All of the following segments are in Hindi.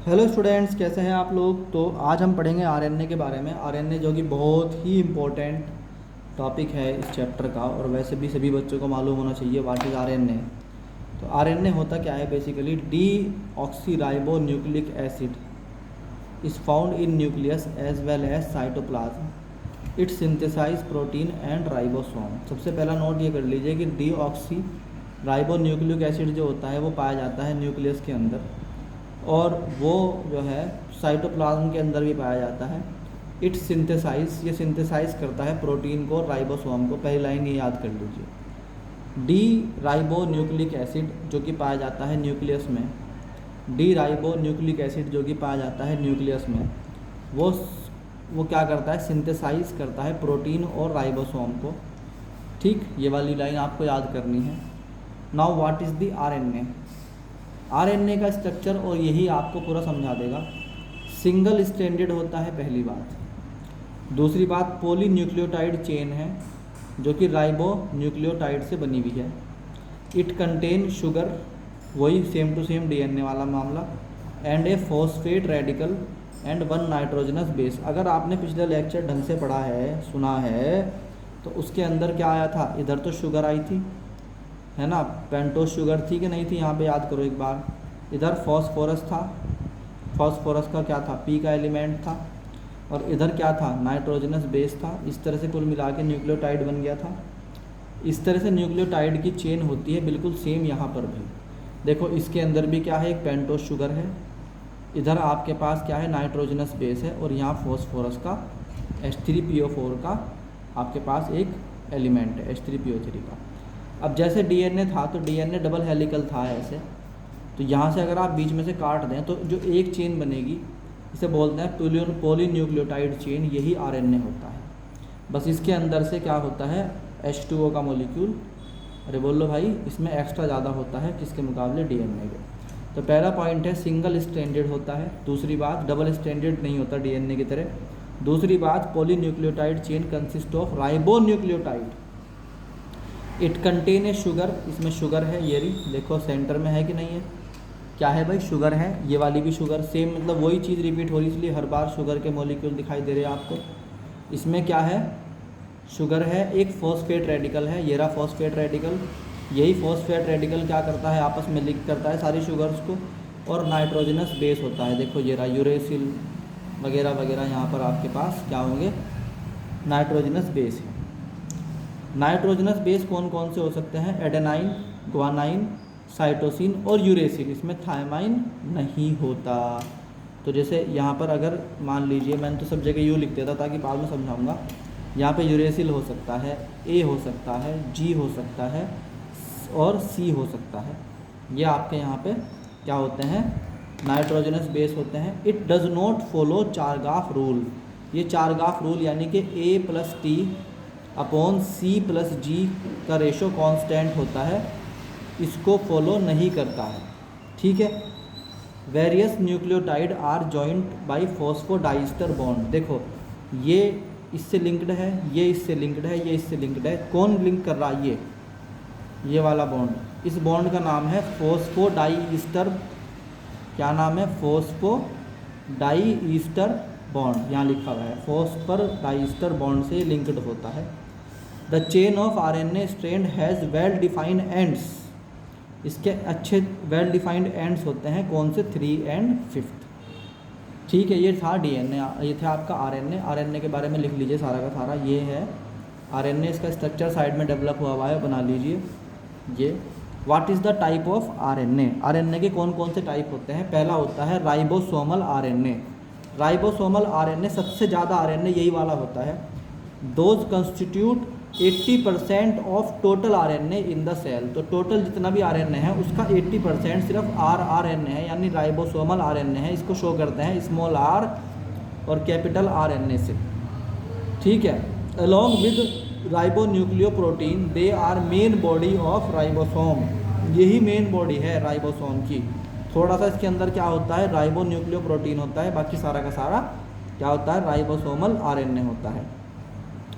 हेलो स्टूडेंट्स, कैसे हैं आप लोग। तो आज हम पढ़ेंगे आरएनए के बारे में। आरएनए जो कि बहुत ही इम्पोर्टेंट टॉपिक है इस चैप्टर का, और वैसे भी सभी बच्चों को मालूम होना चाहिए व्हाट इज़ आरएनए। तो आरएनए होता क्या है, basically deoxyribonucleic acid is found in nucleus as well as cytoplasm. It synthesise protein and ribosome. सबसे पहला नोट ये कर लीजिए कि deoxyribonucleic acid जो होता है वो पाया जाता है न्यूक्लियस के अंदर, और वो जो है साइटोप्लाज्म के अंदर भी पाया जाता है। इट सिंथेसाइज, ये सिंथेसाइज करता है प्रोटीन को, राइबोसोम को। पहली लाइन ये याद कर लीजिए। डी राइबो न्यूक्लिक एसिड जो कि पाया जाता है न्यूक्लियस में, डी राइबो न्यूक्लिक एसिड जो कि पाया जाता है न्यूक्लियस में, वो क्या करता है, सिंथेसाइज करता है प्रोटीन और राइबोसोम को। ठीक, ये वाली लाइन आपको याद करनी है। Now what is the RNA. RNA का स्ट्रक्चर और यही आपको पूरा समझा देगा। सिंगल स्ट्रैंडेड होता है, पहली बात। दूसरी बात, पॉली न्यूक्लियोटाइड चेन है जो कि राइबो न्यूक्लियोटाइड से बनी हुई है। इट कंटेन शुगर, वही सेम टू सेम डीएनए वाला मामला, and A phosphate radical and one nitrogenous base. अगर आपने पिछले लेक्चर ढंग से पढ़ा है, सुना है, तो उसके अंदर क्या आया था, इधर तो शुगर आई थी, है ना, पेंटोस शुगर थी कि नहीं थी, यहाँ पे याद करो एक बार। इधर फॉस्फोरस था, फॉस्फोरस का क्या था, पी का एलिमेंट था, और इधर क्या था, नाइट्रोजनस बेस था। इस तरह से कुल मिला के न्यूक्लियोटाइड बन गया था। इस तरह से न्यूक्लियोटाइड की चेन होती है, बिल्कुल सेम यहाँ पर भी। देखो इसके अंदर भी क्या है, एक पेंटोस शुगर है, इधर आपके पास क्या है, नाइट्रोजनस बेस है, और यहाँ फॉस्फोरस का H3PO4 का आपके पास एक एलिमेंट है, H3PO3 का। अब जैसे डीएनए था, तो डीएनए डबल हेलिकल था ऐसे, तो यहाँ से अगर आप बीच में से काट दें तो जो एक चेन बनेगी, इसे बोलते हैं पॉली न्यूक्लियोटाइड चेन, यही आरएनए होता है। बस इसके अंदर से क्या होता है, H2O का मॉलिक्यूल। अरे बोल लो भाई, इसमें एक्स्ट्रा ज़्यादा होता है किसके मुकाबले, डीएनए के। तो पहला पॉइंट है, सिंगल स्ट्रैंडेड होता है। दूसरी बात, डबल स्ट्रैंडेड नहीं होता डीएनए की तरह। दूसरी बात, poly nucleotide chain consist of ribo nucleotide. It contain a sugar, इसमें शुगर है, ये रही देखो सेंटर में है कि नहीं है, क्या है भाई, शुगर है। ये वाली भी शुगर, सेम मतलब वही चीज़ रिपीट हो रही, इसलिए हर बार शुगर के मॉलिक्यूल दिखाई दे रहे हैं आपको। इसमें क्या है, शुगर है, एक फॉस्फेट रेडिकल है, ये रहा फॉस्फेट रेडिकल। यही फॉस्फेट रेडिकल क्या करता है, आपस में लिंक करता है सारी शुगर्स को, और नाइट्रोजनस बेस होता है। देखो ये रहा यूरेसिल वगैरह वगैरह, यहाँ पर आपके पास क्या होंगे, नाइट्रोजनस बेस है। नाइट्रोजनस बेस कौन कौन से हो सकते हैं, एडेनाइन, ग्वानाइन, साइटोसिन और यूरेसिल। इसमें थायमाइन नहीं होता। तो जैसे यहाँ पर अगर मान लीजिए, मैंने तो सब जगह यू लिख देता ताकि बाद में समझाऊंगा। यहाँ पे यूरेसिल हो सकता है, ए हो सकता है, जी हो सकता है, और सी हो सकता है। ये आपके यहाँ पे क्या होते हैं, नाइट्रोजनस बेस होते हैं। It does not follow चारगाफ rule. ये चारगाफ रूल यानी कि A+T अपॉन C+G का रेशो कांस्टेंट होता है, इसको फॉलो नहीं करता है। ठीक है। Various nucleotide are joint by phosphodiester bond. देखो ये इससे लिंक्ड है, ये इससे लिंक्ड है, ये इससे लिंक्ड है। कौन लिंक कर रहा है, ये वाला बॉन्ड। इस बॉन्ड का नाम है फॉस्फोडाइस्टर। क्या नाम है, फॉस्फोडाइस्टर बॉन्ड, यहाँ लिखा हुआ है फॉस्फोडाइस्टर बॉन्ड से लिंक्ड होता है। The chain of RNA strand has well defined ends. इसके अच्छे वेल डिफाइंड एंड्स होते हैं, कौन से, 3 और 5। ठीक है, ये था डीएनए, ये था आपका आरएनए। आरएनए के बारे में लिख लीजिए सारा का सारा, ये है आरएनए। इसका स्ट्रक्चर साइड में डेवलप हुआ हुआ है, बना लीजिए ये। What is the type of RNA. RNA के कौन कौन से टाइप होते हैं। पहला होता है राइबोसोमल आरएनए। राइबोसोमल आरएनए, सबसे ज़्यादा आरएनए यही वाला होता है। Those constitute 80% of total RNA in the cell. तो टोटल जितना भी आरएनए है उसका 80% सिर्फ आरएनए है, यानी राइबोसोमल आरएनए है। इसको शो करते हैं स्मॉल आर और कैपिटल आरएनए से। ठीक है। Along with ribonucleoprotein they are main body of ribosome. यही मेन बॉडी है राइबोसोम की। थोड़ा सा इसके अंदर क्या होता है, राइबोन्यूक्लियोप्रोटीन होता है, बाकी सारा का सारा क्या होता है, राइबोसोमल आरएनए होता है।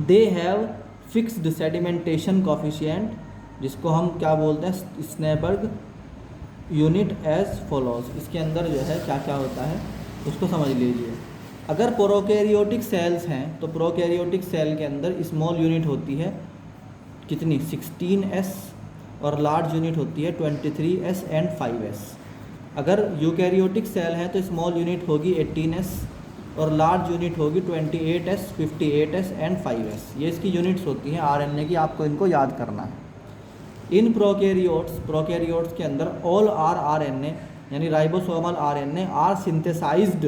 They have fixed sedimentation coefficient, जिसको हम क्या बोलते हैं, स्नेबर्ग यूनिट एज फॉलोज। इसके अंदर जो है क्या क्या होता है उसको समझ लीजिए। अगर प्रोकैरियोटिक सेल्स हैं तो प्रोकैरियोटिक सेल के अंदर स्मॉल यूनिट होती है कितनी 16s और लार्ज यूनिट होती है 23s एंड 5s। अगर यूकैरियोटिक सेल है तो स्मॉल यूनिट होगी 18s और लार्ज यूनिट होगी 28s 58s एंड 5s। ये इसकी यूनिट्स होती हैं आरएनए की, आपको इनको याद करना है। इन प्रोकैरियोट्स के अंदर ऑल आरएनए यानी ribosomal RNA are synthesized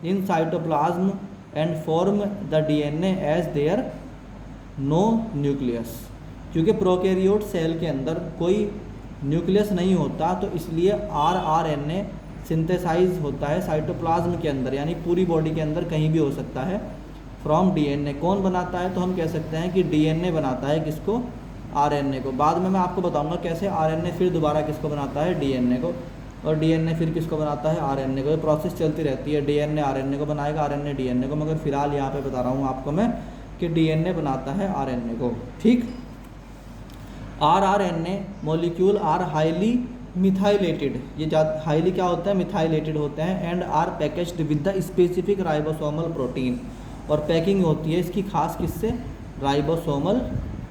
in cytoplasm and form the DNA as there no nucleus. क्योंकि प्रोकैरियोट सेल के अंदर कोई न्यूक्लियस नहीं होता तो इसलिए आरएनए सिंथेसाइज होता है साइटोप्लाज्म के अंदर, यानी पूरी बॉडी के अंदर कहीं भी हो सकता है, फ्रॉम डीएनए। कौन बनाता है? तो हम कह सकते हैं कि डीएनए बनाता है किसको? आरएनए को। बाद में मैं आपको बताऊंगा कैसे आरएनए फिर दोबारा किसको बनाता है? डीएनए को। और डीएनए फिर किसको बनाता है? आरएनए को। ये प्रोसेस चलती रहती है, डीएनए आरएनए को बनाएगा, आरएनए डीएनए को। मगर फिलहाल यहाँ पे बता रहा हूँ आपको मैं कि डीएनए बनाता है आरएनए को। ठीक। RNA molecule are highly methylated, ये हाईली क्या होता है? मिथाइलेटेड होते हैं, and are packaged with the specific ribosomal protein. और पैकिंग होती है इसकी खास किससे? राइबोसोमल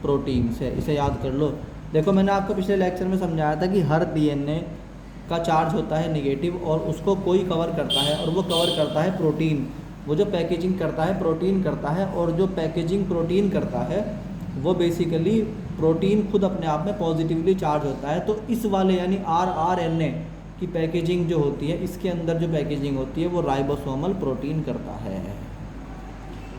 प्रोटीन से। इसे याद कर लो। देखो मैंने आपको पिछले लेक्चर में समझाया था कि हर डीएनए का चार्ज होता है निगेटिव और उसको कोई कवर करता है, और वो कवर करता है प्रोटीन। वो जो पैकेजिंग करता है प्रोटीन करता है, और जो पैकेजिंग प्रोटीन करता है वो बेसिकली प्रोटीन खुद अपने आप में पॉजिटिवली चार्ज होता है। तो इस वाले यानी आरएनए की पैकेजिंग जो होती है, इसके अंदर जो पैकेजिंग होती है वो राइबोसोमल प्रोटीन करता है।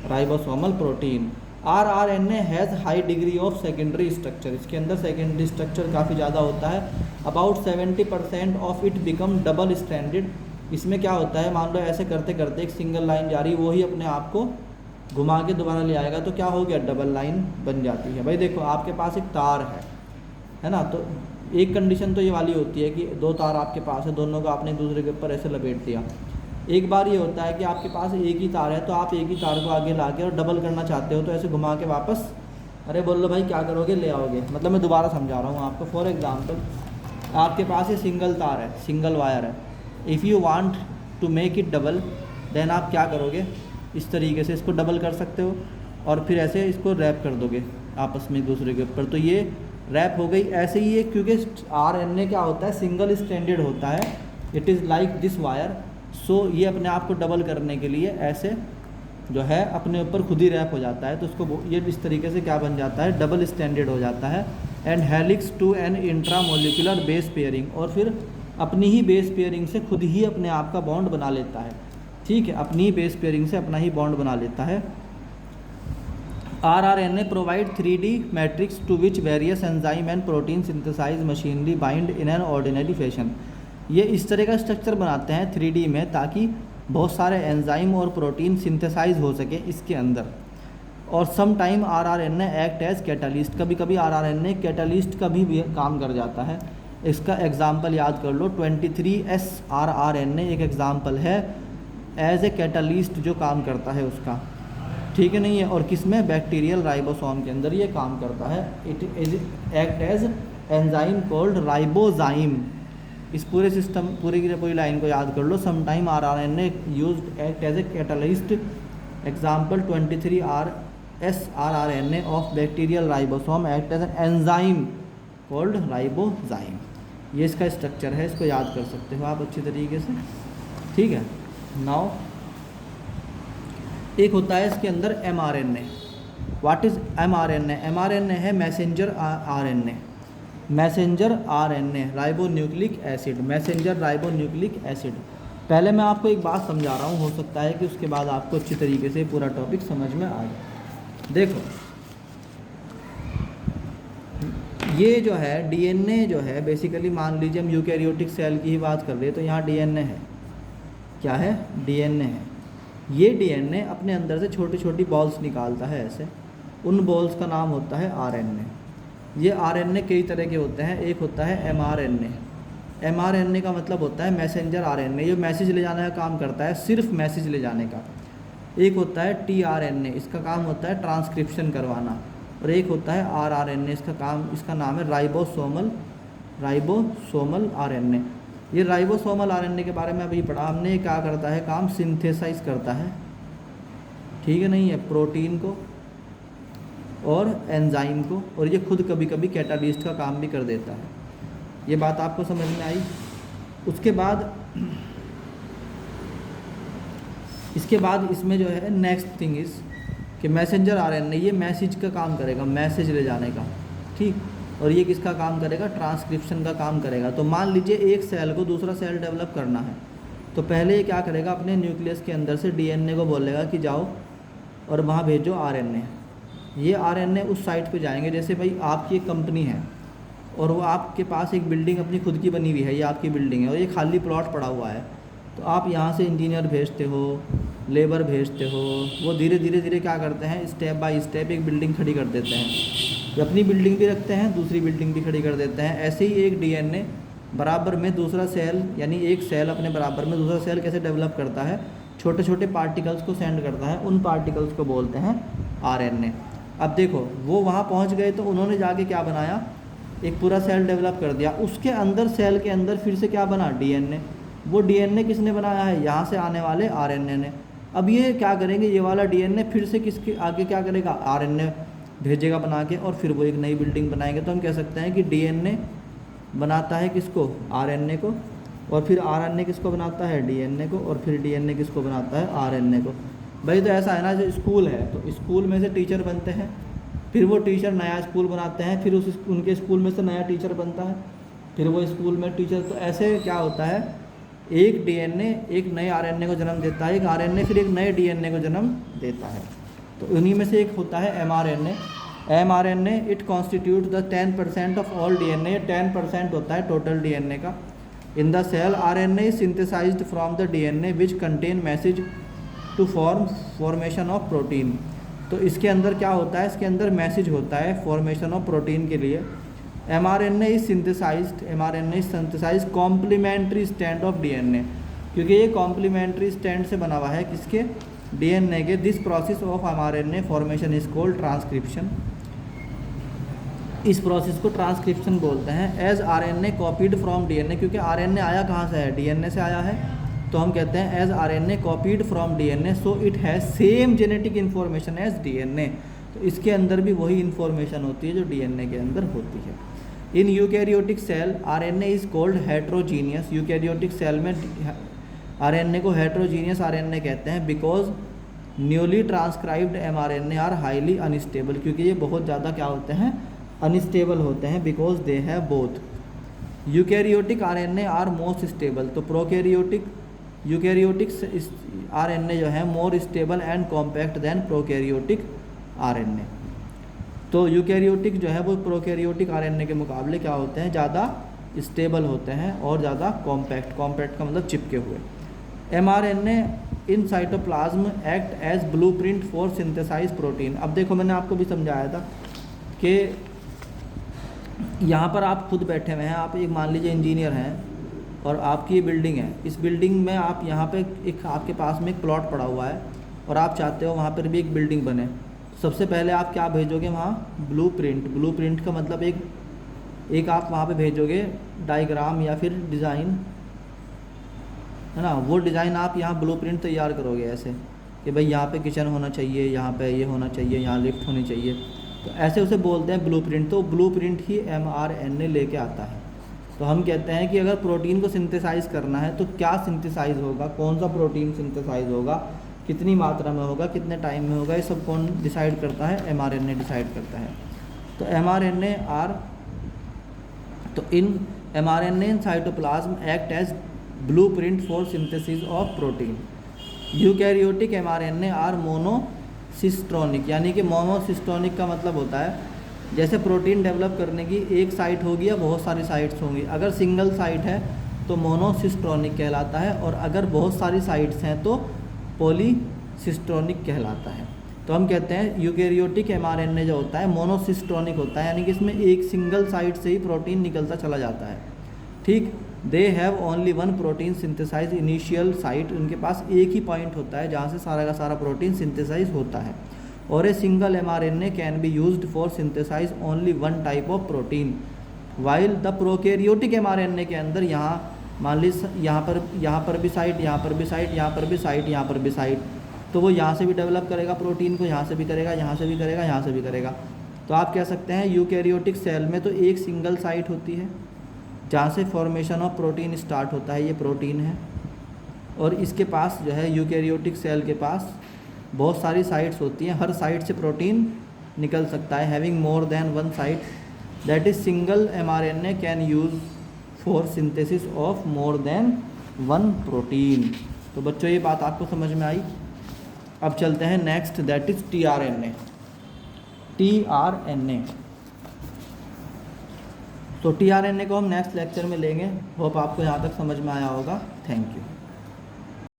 Ribosomal protein. RNA has high degree of secondary structure. इसके अंदर सेकेंडरी स्ट्रक्चर काफ़ी ज़्यादा होता है। About 70% of it become double standard. इसमें क्या होता है? मान लो ऐसे करते करते एक सिंगल लाइन जा रही, वो ही अपने आप को घुमा के दोबारा ले आएगा, तो क्या हो गया? डबल लाइन बन जाती है। भाई देखो आपके पास एक तार है ना, तो एक कंडीशन तो ये वाली होती है कि दो तार आपके पास है, दोनों को आपने एक दूसरे के ऊपर ऐसे लपेट दिया। एक बार ये होता है कि आपके पास एक ही तार है, तो आप एक ही तार को आगे ला के और डबल करना चाहते हो, तो ऐसे घुमा के वापस, अरे बोल लो भाई क्या करोगे? ले आओगे। मतलब मैं दोबारा समझा रहा हूँ आपको। फॉर एग्जाम्पल आपके पास ये सिंगल तार है, सिंगल वायर है। If you want to make it double, then आप क्या करोगे? इस तरीके से इसको डबल कर सकते हो और फिर ऐसे इसको रैप कर दोगे आपस में एक दूसरे के ऊपर, तो ये रैप हो गई। ऐसे ही है, क्योंकि आरएनए क्या होता है? सिंगल स्टैंडर्ड होता है। It is like this wire. So ये अपने आप को डबल करने के लिए ऐसे जो है अपने ऊपर खुद ही रैप हो जाता है, तो उसको ये इस तरीके से क्या बन जाता है? डबल स्टैंडर्ड हो जाता है। And helix to an intramolecular base pairing, और फिर अपनी ही बेस पेयरिंग से खुद ही अपने आप का बॉन्ड बना लेता है। ठीक है, अपनी बेस पेयरिंग से अपना ही बॉन्ड बना लेता है। RNA provide 3D matrix to which various enzyme and protein synthesise machinery bind in an ordinary fashion. ये इस तरह का स्ट्रक्चर बनाते हैं 3D में, ताकि बहुत सारे एंजाइम और प्रोटीन सिंथेसाइज हो सके इसके अंदर। और some time RNA act as catalyst, कभी कभी आरएनए कैटालिस्ट का भी काम कर जाता है। इसका एग्जाम्पल याद कर लो, 23S आरएनए एक एग्जाम्पल है एज ए कैटालिस्ट जो काम करता है उसका। ठीक है नहीं है? और किस में? बैक्टीरियल राइबोसोम के अंदर ये काम करता है। It is act as enzyme called ribozyme. इस पूरे सिस्टम पूरी की पूरी लाइन को याद कर लो। Sometime RNA used act as a catalyst. Example 23S RNA of bacterial ribosome act as an enzyme called ribozyme. ये इसका स्ट्रक्चर है, इसको याद कर सकते हो आप अच्छी तरीके से। ठीक है। नाउ एक होता है इसके अंदर mRNA। What is mRNA? mRNA है messenger RNA. Messenger RNA ribonucleic acid, messenger ribonucleic acid. पहले मैं आपको एक बात समझा रहा हूँ, हो सकता है कि उसके बाद आपको अच्छी तरीके से पूरा टॉपिक समझ में आ जाए। देखो ये जो है डीएनए जो है बेसिकली, मान लीजिए हम यूकैरियोटिक सेल की ही बात कर रहे हैं, तो यहाँ डीएनए है। क्या है? डीएनए है। ये डीएनए अपने अंदर से छोटी छोटी बॉल्स निकालता है ऐसे, उन बॉल्स का नाम होता है आरएनए। ये आरएनए कई तरह के होते हैं। एक होता है एमआरएनए। एमआरएनए का मतलब होता है मैसेंजर आरएनए, ये मैसेज ले जाने का काम करता है, सिर्फ मैसेज ले जाने का। एक होता है टीआरएनए, इसका काम होता है ट्रांसक्रिप्शन करवाना। और एक होता है आरआरएनए, इसका नाम है राइबोसोमल आरएनए। ये राइबोसोमल आरएनए के बारे में अभी पढ़ा हमने। ये क्या करता है काम, सिंथेसाइज करता है, ठीक है, नहीं है, प्रोटीन को और एंजाइम को, और ये खुद कभी कभी कैटालिस्ट का काम भी कर देता है। ये बात आपको समझ में आई। उसके बाद इसके बाद इसमें जो है नेक्स्ट थिंग इज़ कि मैसेंजर आरएनए ये मैसेज का काम करेगा, मैसेज ले जाने का, ठीक। और ये किसका काम करेगा, ट्रांसक्रिप्शन का काम करेगा। तो मान लीजिए एक सेल को दूसरा सेल डेवलप करना है, तो पहले ये क्या करेगा, अपने न्यूक्लियस के अंदर से डीएनए को बोलेगा कि जाओ और वहाँ भेजो आरएनए। ये आरएनए उस साइट पे जाएंगे, जैसे भाई आपकी एक कंपनी है और वो आपके पास एक बिल्डिंग अपनी खुद की बनी हुई है, ये आपकी बिल्डिंग है और ये खाली प्लॉट पड़ा हुआ है, तो आप यहाँ से इंजीनियर भेजते हो, लेबर भेजते हो, वो धीरे धीरे धीरे क्या करते हैं, स्टेप बाय स्टेप एक बिल्डिंग खड़ी कर देते हैं। अपनी बिल्डिंग भी रखते हैं, दूसरी बिल्डिंग भी खड़ी कर देते हैं। ऐसे ही एक डीएनए बराबर में दूसरा सेल, यानी एक सेल अपने बराबर में दूसरा सेल कैसे डेवलप करता है, छोटे छोटे पार्टिकल्स को सेंड करता है, उन पार्टिकल्स को बोलते हैं आरएनए। अब देखो वो वहाँ पहुँच गए तो उन्होंने जाके क्या बनाया, एक पूरा सेल डेवलप कर दिया, उसके अंदर सेल के अंदर फिर से क्या बना, डीएनए। वो डीएनए किसने बनाया है, यहाँ से आने वाले आरएनए ने। अब ये क्या करेंगे, ये वाला डीएनए फिर से किसके आगे क्या करेगा, आरएनए भेजेगा बना के, और फिर वो एक नई बिल्डिंग बनाएंगे। तो हम कह सकते हैं कि डीएनए बनाता है किसको, आरएनए को, और फिर आरएनए किसको बनाता है, डीएनए को, और फिर डीएनए किसको बनाता है, आरएनए को। भाई तो ऐसा है ना, जो स्कूल है तो स्कूल में से टीचर बनते हैं, फिर वो टीचर नया स्कूल बनाते हैं, फिर उस उनके स्कूल में से नया टीचर बनता है, फिर वो स्कूल में टीचर। तो ऐसे क्या होता है, एक डीएनए एक नए आरएनए को जन्म देता है, एक आरएनए फिर एक नए डीएनए को जन्म देता है। तो उन्हीं में से एक होता है mRNA. MRNA it constitute the 10% of all DNA, 10% होता है टोटल डीएनए का। In the cell RNA is synthesized from the DNA which contain message to formation of protein. तो इसके अंदर क्या होता है, इसके अंदर मैसेज होता है फॉर्मेशन ऑफ प्रोटीन के लिए। mRNA is synthesized, mRNA is synthesized complementary stand of DNA, क्योंकि ये कॉम्प्लीमेंट्री स्टैंड से बना हुआ है, किसके, डीएनए के। This process of mRNA formation is called transcription. इस प्रोसेस को ट्रांसक्रिप्शन बोलते हैं। As RNA copied from DNA, क्योंकि आरएनए आया कहाँ से है, डीएनए से आया है, तो हम कहते हैं as RNA copied from DNA so it has same genetic information as DNA. तो इसके अंदर भी वही इन्फॉर्मेशन होती है जो डीएनए के अंदर होती है। In eukaryotic cell RNA is called heterogeneous. Eukaryotic cell में आरएनए को हेट्रोजीनियस आरएनए कहते हैं, because newly transcribed mRNA are highly unstable, क्योंकि ये बहुत ज़्यादा क्या होते हैं, अनस्टेबल होते हैं, because they have both. Eukaryotic RNA are most stable. तो यूकैरियोटिक आरएनए जो है more stable and compact than prokaryotic RNA. तो यूकैरियोटिक जो है वो प्रोकैरियोटिक आरएनए के मुकाबले क्या होते हैं, ज़्यादा स्टेबल होते हैं और ज़्यादा कॉम्पैक्ट, कॉम्पैक्ट का मतलब चिपके हुए। MRNA in cytoplasm act as blueprint for synthesise protein. अब देखो मैंने आपको भी समझाया था कि यहाँ पर आप खुद बैठे हुए हैं, आप एक मान लीजिए इंजीनियर हैं और आपकी ये बिल्डिंग है, इस बिल्डिंग में आप यहाँ पे एक आपके पास में एक प्लॉट पड़ा हुआ है और आप चाहते हो वहाँ पर भी एक बिल्डिंग बने। सबसे पहले आप क्या भेजोगे वहाँ, ब्लूप्रिंट। ब्लूप्रिंट का मतलब एक आप वहाँ पे भेजोगे डायग्राम या फिर डिज़ाइन, है ना। वो डिज़ाइन आप यहाँ ब्लूप्रिंट तैयार करोगे ऐसे कि भाई यहाँ पे किचन होना चाहिए, यहाँ पे ये होना चाहिए, यहाँ लिफ्ट होनी चाहिए, तो ऐसे उसे बोलते हैं ब्लूप्रिंट। तो ब्लूप्रिंट ही एमआरएनए लेके आता है। तो हम कहते हैं कि अगर प्रोटीन को सिंथेसाइज करना है तो क्या सिंथेसाइज होगा, कौन सा प्रोटीन सिंथेसाइज होगा, कितनी मात्रा में होगा, कितने टाइम में होगा, ये सब कौन डिसाइड करता है, एमआरएनए डिसाइड करता है। तो एमआरएनए आर, तो इन mRNA in cytoplasm act as blueprint for synthesis of protein. Eukaryotic mRNA are monocistronic, यानी कि मोनोसिस्टोनिक का मतलब होता है जैसे प्रोटीन डेवलप करने की एक साइट होगी या बहुत सारी साइट्स होंगी। अगर सिंगल साइट है तो मोनोसिस्टोनिक कहलाता है, और अगर बहुत सारी साइट्स हैं तो पॉलीसिस्टोनिक कहलाता है। तो हम कहते हैं यूकैरियोटिक एमआरएनए जो होता है मोनोसिस्टोनिक होता है, यानी कि इसमें एक सिंगल साइट से ही प्रोटीन निकलता चला जाता है, ठीक। They have only one protein synthesise initial site, उनके पास एक ही पॉइंट होता है जहाँ से सारा का सारा प्रोटीन सिंथेसाइज होता है। और a single mRNA can be used for synthesise only one type of protein, while the prokaryotic mRNA के अंदर यहाँ मान लीजिए यहाँ पर भी साइट, यहाँ पर भी साइट, यहाँ पर भी साइट, यहाँ पर भी साइट, तो वो यहाँ से भी डेवलप करेगा प्रोटीन को, यहाँ से भी करेगा, यहाँ से भी करेगा, यहाँ से भी करेगा। तो आप कह सकते हैं यूकैरियोटिक सेल में तो एक सिंगल साइट होती है जहाँ से फॉर्मेशन ऑफ प्रोटीन स्टार्ट होता है, ये प्रोटीन है। और इसके पास जो है यूकैरियोटिक सेल के पास बहुत सारी साइट्स होती हैं, हर साइट से प्रोटीन निकल सकता है। Having more than one site that is single mRNA can use for synthesis of more than one protein. तो बच्चों ये बात आपको समझ में आई। अब चलते हैं next, that is tRNA। tRNA, तो tRNA को हम नेक्स्ट लेक्चर में लेंगे। होप आपको यहाँ तक समझ में आया होगा। Thank you.